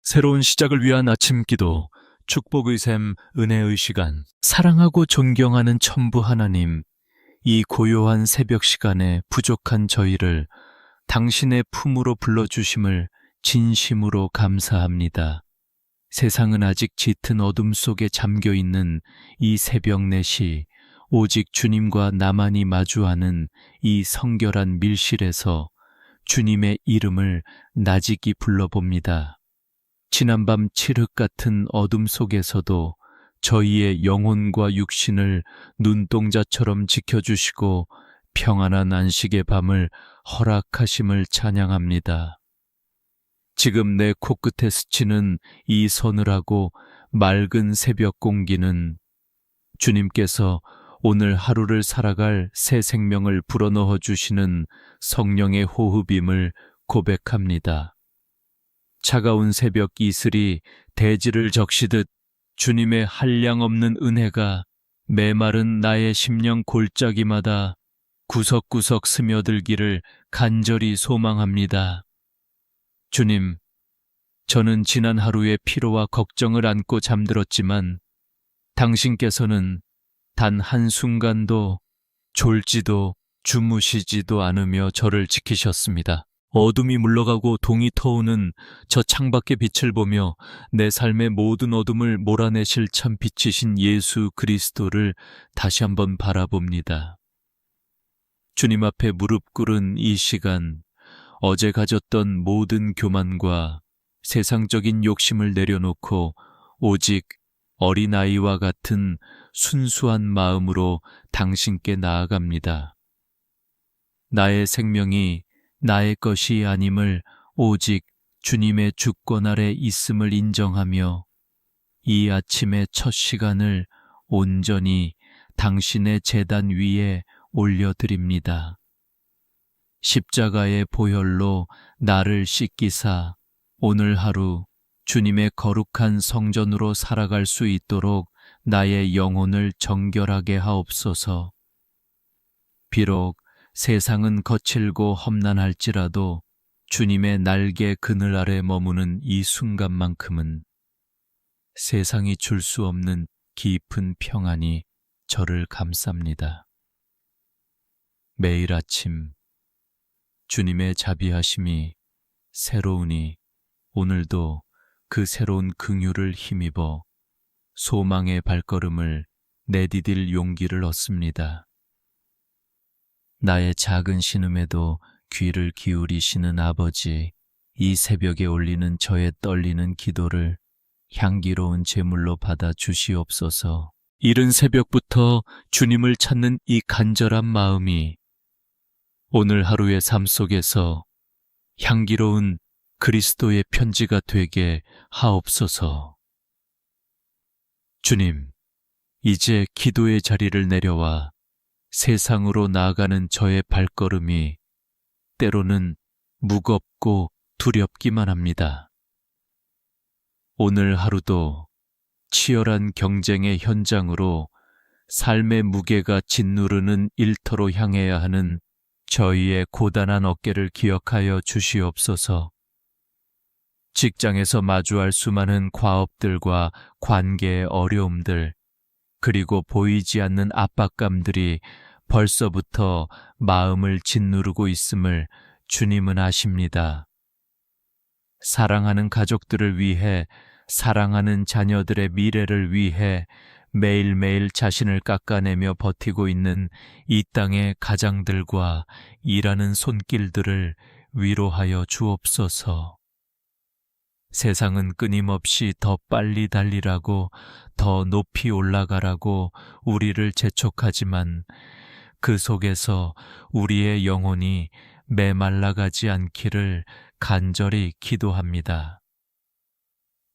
새로운 시작을 위한 아침 기도, 축복의 샘, 은혜의 시간. 사랑하고 존경하는 천부 하나님, 이 고요한 새벽 시간에 부족한 저희를 당신의 품으로 불러주심을 진심으로 감사합니다. 세상은 아직 짙은 어둠 속에 잠겨 있는 이 새벽 4시, 오직 주님과 나만이 마주하는 이 성결한 밀실에서 주님의 이름을 나직이 불러봅니다. 지난밤 칠흑 같은 어둠 속에서도 저희의 영혼과 육신을 눈동자처럼 지켜주시고 평안한 안식의 밤을 허락하심을 찬양합니다. 지금 내 코끝에 스치는 이 서늘하고 맑은 새벽 공기는 주님께서 오늘 하루를 살아갈 새 생명을 불어넣어 주시는 성령의 호흡임을 고백합니다. 차가운 새벽 이슬이 대지를 적시듯 주님의 한량없는 은혜가 메마른 나의 심령 골짜기마다 구석구석 스며들기를 간절히 소망합니다. 주님, 저는 지난 하루의 피로와 걱정을 안고 잠들었지만 당신께서는 단 한순간도 졸지도 주무시지도 않으며 저를 지키셨습니다. 어둠이 물러가고 동이 터오는 저 창밖의 빛을 보며 내 삶의 모든 어둠을 몰아내실 참 빛이신 예수 그리스도를 다시 한번 바라봅니다. 주님 앞에 무릎 꿇은 이 시간, 어제 가졌던 모든 교만과 세상적인 욕심을 내려놓고 오직 어린아이와 같은 순수한 마음으로 당신께 나아갑니다. 나의 생명이 나의 것이 아님을 오직 주님의 주권 아래 있음을 인정하며 이 아침의 첫 시간을 온전히 당신의 제단 위에 올려드립니다. 십자가의 보혈로 나를 씻기사 오늘 하루 주님의 거룩한 성전으로 살아갈 수 있도록 나의 영혼을 정결하게 하옵소서. 비록 세상은 거칠고 험난할지라도 주님의 날개 그늘 아래 머무는 이 순간만큼은 세상이 줄 수 없는 깊은 평안이 저를 감쌉니다. 매일 아침 주님의 자비하심이 새로우니 오늘도 그 새로운 긍휼을 힘입어 소망의 발걸음을 내디딜 용기를 얻습니다. 나의 작은 신음에도 귀를 기울이시는 아버지, 이 새벽에 올리는 저의 떨리는 기도를 향기로운 제물로 받아 주시옵소서. 이른 새벽부터 주님을 찾는 이 간절한 마음이 오늘 하루의 삶 속에서 향기로운 그리스도의 편지가 되게 하옵소서. 주님, 이제 기도의 자리를 내려와 세상으로 나아가는 저의 발걸음이 때로는 무겁고 두렵기만 합니다. 오늘 하루도 치열한 경쟁의 현장으로 삶의 무게가 짓누르는 일터로 향해야 하는 저희의 고단한 어깨를 기억하여 주시옵소서. 직장에서 마주할 수많은 과업들과 관계의 어려움들, 그리고 보이지 않는 압박감들이 벌써부터 마음을 짓누르고 있음을 주님은 아십니다. 사랑하는 가족들을 위해, 사랑하는 자녀들의 미래를 위해 매일매일 자신을 깎아내며 버티고 있는 이 땅의 가장들과 일하는 손길들을 위로하여 주옵소서. 세상은 끊임없이 더 빨리 달리라고, 더 높이 올라가라고 우리를 재촉하지만 그 속에서 우리의 영혼이 메말라가지 않기를 간절히 기도합니다.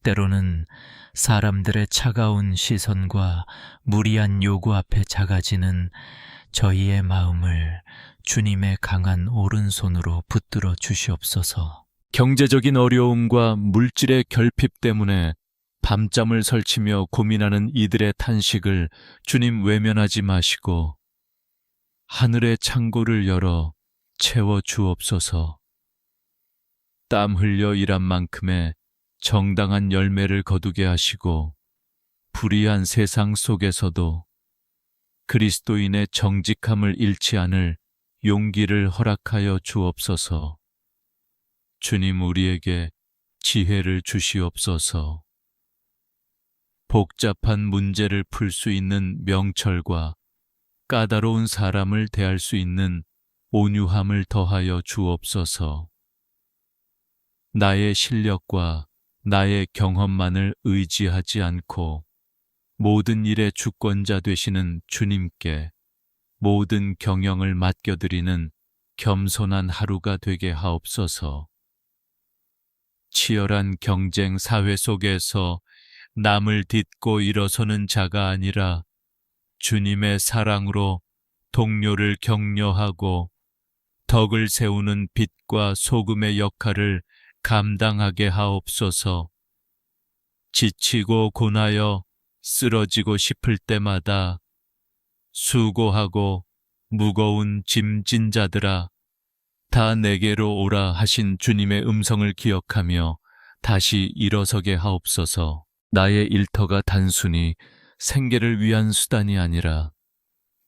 때로는 사람들의 차가운 시선과 무리한 요구 앞에 작아지는 저희의 마음을 주님의 강한 오른손으로 붙들어 주시옵소서. 경제적인 어려움과 물질의 결핍 때문에 밤잠을 설치며 고민하는 이들의 탄식을 주님 외면하지 마시고 하늘의 창고를 열어 채워 주옵소서. 땀 흘려 일한 만큼의 정당한 열매를 거두게 하시고 불의한 세상 속에서도 그리스도인의 정직함을 잃지 않을 용기를 허락하여 주옵소서. 주님, 우리에게 지혜를 주시옵소서. 복잡한 문제를 풀 수 있는 명철과 까다로운 사람을 대할 수 있는 온유함을 더하여 주옵소서. 나의 실력과 나의 경험만을 의지하지 않고 모든 일의 주권자 되시는 주님께 모든 경영을 맡겨드리는 겸손한 하루가 되게 하옵소서. 치열한 경쟁 사회 속에서 남을 딛고 일어서는 자가 아니라 주님의 사랑으로 동료를 격려하고 덕을 세우는 빛과 소금의 역할을 감당하게 하옵소서. 지치고 고나여 쓰러지고 싶을 때마다 수고하고 무거운 짐진 자들아, 다 내게로 오라 하신 주님의 음성을 기억하며 다시 일어서게 하옵소서. 나의 일터가 단순히 생계를 위한 수단이 아니라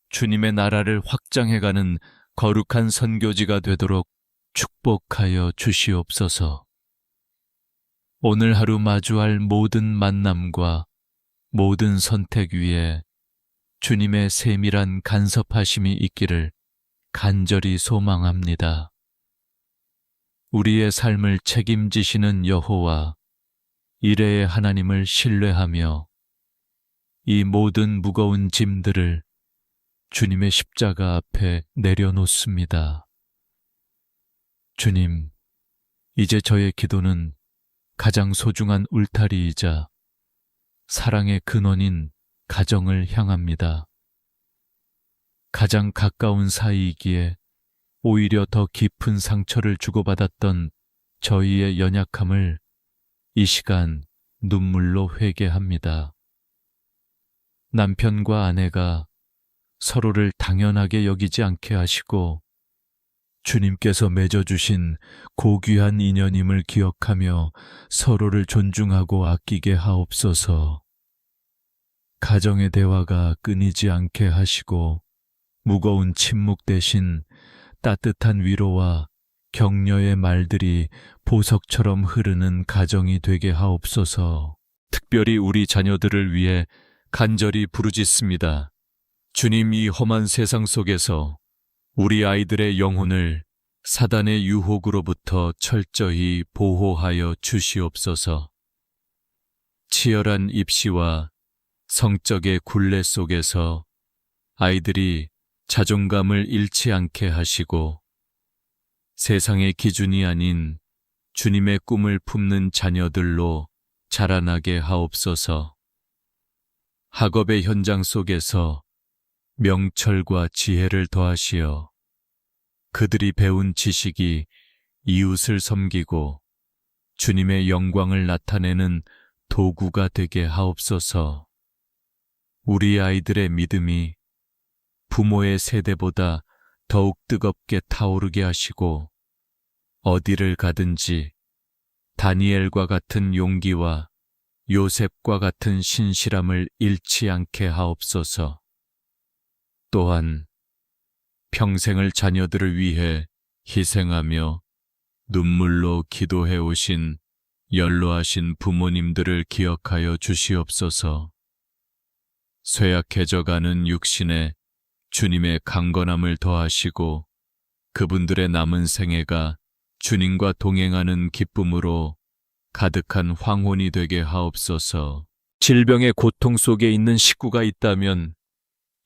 주님의 나라를 확장해가는 거룩한 선교지가 되도록 축복하여 주시옵소서. 오늘 하루 마주할 모든 만남과 모든 선택 위에 주님의 세밀한 간섭하심이 있기를 간절히 소망합니다. 우리의 삶을 책임지시는 여호와, 이레의 하나님을 신뢰하며 이 모든 무거운 짐들을 주님의 십자가 앞에 내려놓습니다. 주님, 이제 저의 기도는 가장 소중한 울타리이자 사랑의 근원인 가정을 향합니다. 가장 가까운 사이이기에 오히려 더 깊은 상처를 주고받았던 저희의 연약함을 이 시간 눈물로 회개합니다. 남편과 아내가 서로를 당연하게 여기지 않게 하시고 주님께서 맺어주신 고귀한 인연임을 기억하며 서로를 존중하고 아끼게 하옵소서. 가정의 대화가 끊이지 않게 하시고 무거운 침묵 대신 따뜻한 위로와 격려의 말들이 보석처럼 흐르는 가정이 되게 하옵소서. 특별히 우리 자녀들을 위해 간절히 부르짖습니다. 주님, 이 험한 세상 속에서 우리 아이들의 영혼을 사단의 유혹으로부터 철저히 보호하여 주시옵소서. 치열한 입시와 성적의 굴레 속에서 아이들이 자존감을 잃지 않게 하시고 세상의 기준이 아닌 주님의 꿈을 품는 자녀들로 자라나게 하옵소서. 학업의 현장 속에서 명철과 지혜를 더하시어 그들이 배운 지식이 이웃을 섬기고 주님의 영광을 나타내는 도구가 되게 하옵소서. 우리 아이들의 믿음이 부모의 세대보다 더욱 뜨겁게 타오르게 하시고 어디를 가든지 다니엘과 같은 용기와 요셉과 같은 신실함을 잃지 않게 하옵소서. 또한 평생을 자녀들을 위해 희생하며 눈물로 기도해 오신 연로하신 부모님들을 기억하여 주시옵소서. 쇠약해져가는 육신에 주님의 강건함을 더하시고 그분들의 남은 생애가 주님과 동행하는 기쁨으로 가득한 황혼이 되게 하옵소서. 질병의 고통 속에 있는 식구가 있다면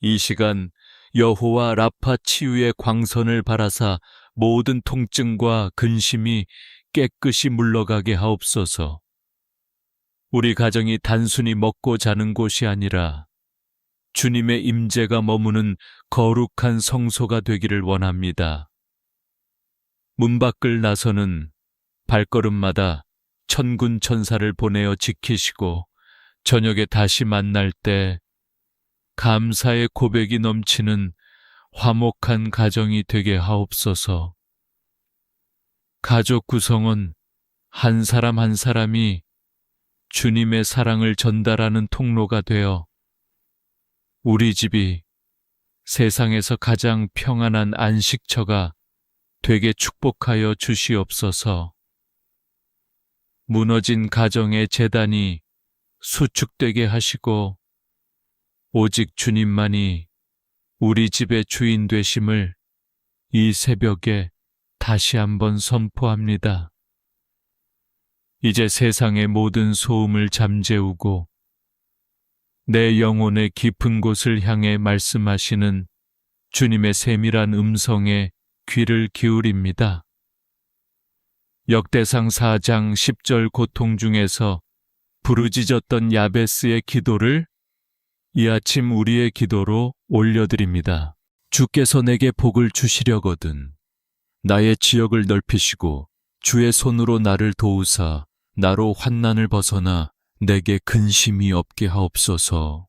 이 시간 여호와 라파 치유의 광선을 바라사 모든 통증과 근심이 깨끗이 물러가게 하옵소서. 우리 가정이 단순히 먹고 자는 곳이 아니라 주님의 임재가 머무는 거룩한 성소가 되기를 원합니다. 문 밖을 나서는 발걸음마다 천군 천사를 보내어 지키시고 저녁에 다시 만날 때 감사의 고백이 넘치는 화목한 가정이 되게 하옵소서. 가족 구성은 한 사람 한 사람이 주님의 사랑을 전달하는 통로가 되어 우리 집이 세상에서 가장 평안한 안식처가 되게 축복하여 주시옵소서. 무너진 가정의 재단이 수축되게 하시고 오직 주님만이 우리 집의 주인 되심을 이 새벽에 다시 한번 선포합니다. 이제 세상의 모든 소음을 잠재우고 내 영혼의 깊은 곳을 향해 말씀하시는 주님의 세밀한 음성에 귀를 기울입니다. 역대상 4장 10절 고통 중에서 부르짖었던 야베스의 기도를 이 아침 우리의 기도로 올려드립니다. 주께서 내게 복을 주시려거든 나의 지역을 넓히시고 주의 손으로 나를 도우사 나로 환난을 벗어나 내게 근심이 없게 하옵소서.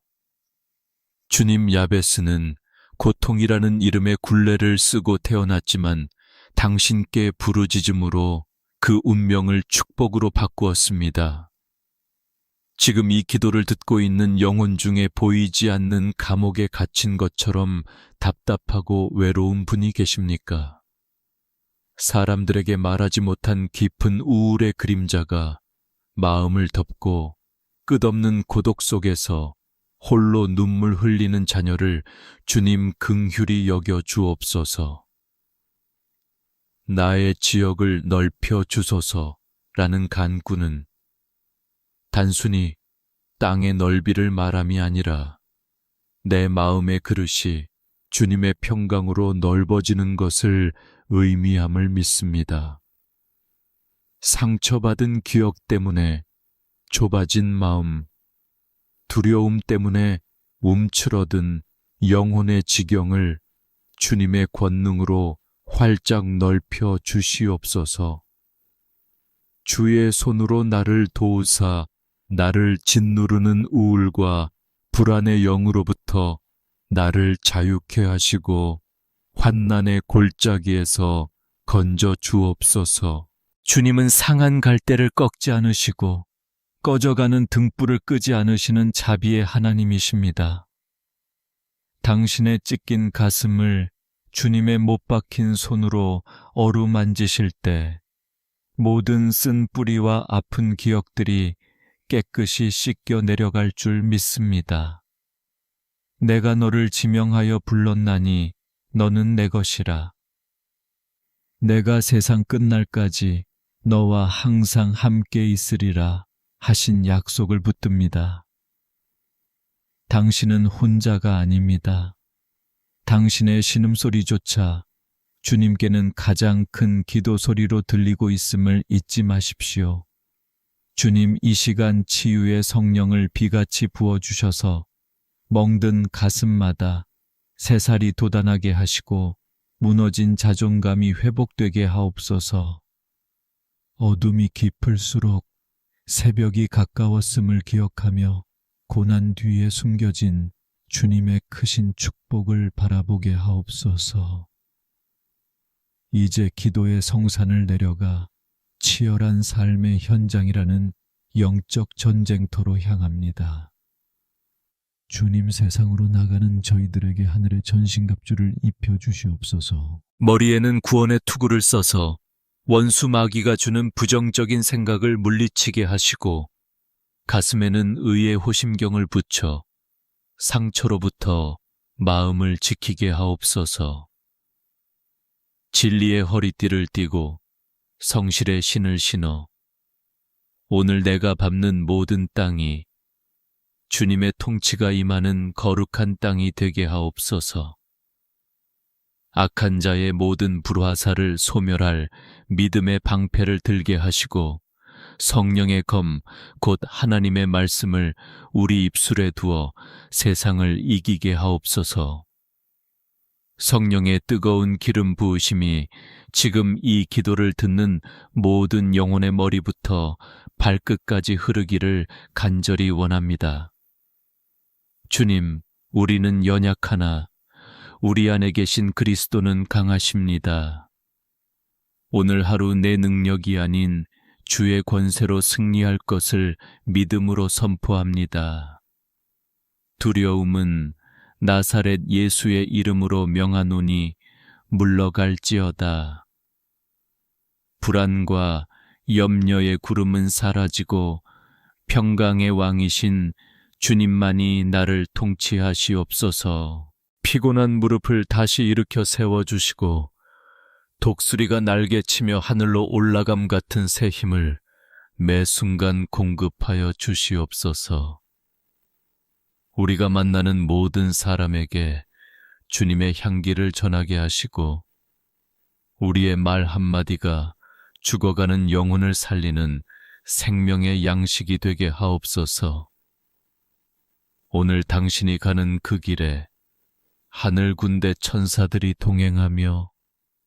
주님, 야베스는 고통이라는 이름의 굴레를 쓰고 태어났지만 당신께 부르짖음으로 그 운명을 축복으로 바꾸었습니다. 지금 이 기도를 듣고 있는 영혼 중에 보이지 않는 감옥에 갇힌 것처럼 답답하고 외로운 분이 계십니까? 사람들에게 말하지 못한 깊은 우울의 그림자가 마음을 덮고 끝없는 고독 속에서 홀로 눈물 흘리는 자녀를 주님 긍휼히 여겨 주옵소서. 나의 지역을 넓혀 주소서라는 간구는 단순히 땅의 넓이를 말함이 아니라 내 마음의 그릇이 주님의 평강으로 넓어지는 것을 의미함을 믿습니다. 상처받은 기억 때문에 좁아진 마음, 두려움 때문에 움츠러든 영혼의 지경을 주님의 권능으로 활짝 넓혀 주시옵소서. 주의 손으로 나를 도우사 나를 짓누르는 우울과 불안의 영으로부터 나를 자유케 하시고 환난의 골짜기에서 건져 주옵소서. 주님은 상한 갈대를 꺾지 않으시고 꺼져가는 등불을 끄지 않으시는 자비의 하나님이십니다. 당신의 찢긴 가슴을 주님의 못 박힌 손으로 어루만지실 때 모든 쓴 뿌리와 아픈 기억들이 깨끗이 씻겨 내려갈 줄 믿습니다. 내가 너를 지명하여 불렀나니 너는 내 것이라. 내가 세상 끝날까지 너와 항상 함께 있으리라 하신 약속을 붙듭니다. 당신은 혼자가 아닙니다. 당신의 신음소리조차 주님께는 가장 큰 기도 소리로 들리고 있음을 잊지 마십시오. 주님, 이 시간 치유의 성령을 비같이 부어주셔서 멍든 가슴마다 새살이 돋아나게 하시고 무너진 자존감이 회복되게 하옵소서. 어둠이 깊을수록 새벽이 가까웠음을 기억하며 고난 뒤에 숨겨진 주님의 크신 축복을 바라보게 하옵소서. 이제 기도의 성산을 내려가 치열한 삶의 현장이라는 영적 전쟁터로 향합니다. 주님, 세상으로 나가는 저희들에게 하늘의 전신갑주를 입혀주시옵소서. 머리에는 구원의 투구를 써서 원수 마귀가 주는 부정적인 생각을 물리치게 하시고 가슴에는 의의 호심경을 붙여 상처로부터 마음을 지키게 하옵소서. 진리의 허리띠를 띠고 성실의 신을 신어 오늘 내가 밟는 모든 땅이 주님의 통치가 임하는 거룩한 땅이 되게 하옵소서. 악한 자의 모든 불화살을 소멸할 믿음의 방패를 들게 하시고 성령의 검, 곧 하나님의 말씀을 우리 입술에 두어 세상을 이기게 하옵소서. 성령의 뜨거운 기름 부으심이 지금 이 기도를 듣는 모든 영혼의 머리부터 발끝까지 흐르기를 간절히 원합니다. 주님, 우리는 연약하나 우리 안에 계신 그리스도는 강하십니다. 오늘 하루 내 능력이 아닌 주의 권세로 승리할 것을 믿음으로 선포합니다. 두려움은 나사렛 예수의 이름으로 명하노니 물러갈지어다. 불안과 염려의 구름은 사라지고 평강의 왕이신 주님만이 나를 통치하시옵소서. 피곤한 무릎을 다시 일으켜 세워주시고 독수리가 날개치며 하늘로 올라감 같은 새 힘을 매 순간 공급하여 주시옵소서. 우리가 만나는 모든 사람에게 주님의 향기를 전하게 하시고 우리의 말 한마디가 죽어가는 영혼을 살리는 생명의 양식이 되게 하옵소서. 오늘 당신이 가는 그 길에 하늘 군대 천사들이 동행하며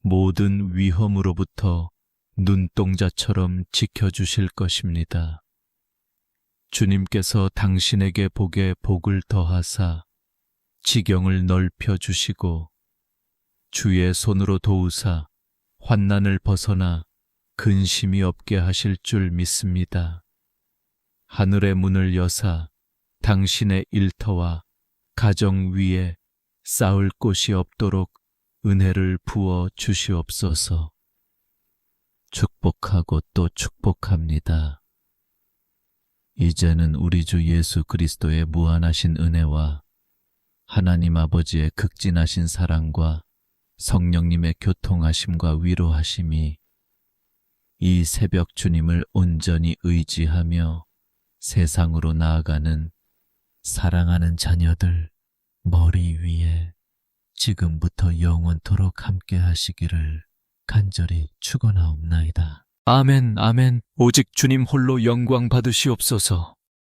모든 위험으로부터 눈동자처럼 지켜주실 것입니다. 주님께서 당신에게 복에 복을 더하사 지경을 넓혀주시고 주의 손으로 도우사 환난을 벗어나 근심이 없게 하실 줄 믿습니다. 하늘의 문을 여사 당신의 일터와 가정 위에 쌓을 곳이 없도록 은혜를 부어 주시옵소서. 축복하고 또 축복합니다. 이제는 우리 주 예수 그리스도의 무한하신 은혜와 하나님 아버지의 극진하신 사랑과 성령님의 교통하심과 위로하심이 이 새벽 주님을 온전히 의지하며 세상으로 나아가는 사랑하는 자녀들 머리 위에 지금부터 영원토록 함께 하시기를 간절히 축원하옵나이다. 아멘, 아멘. 오직 주님 홀로 영광 받으시옵소서.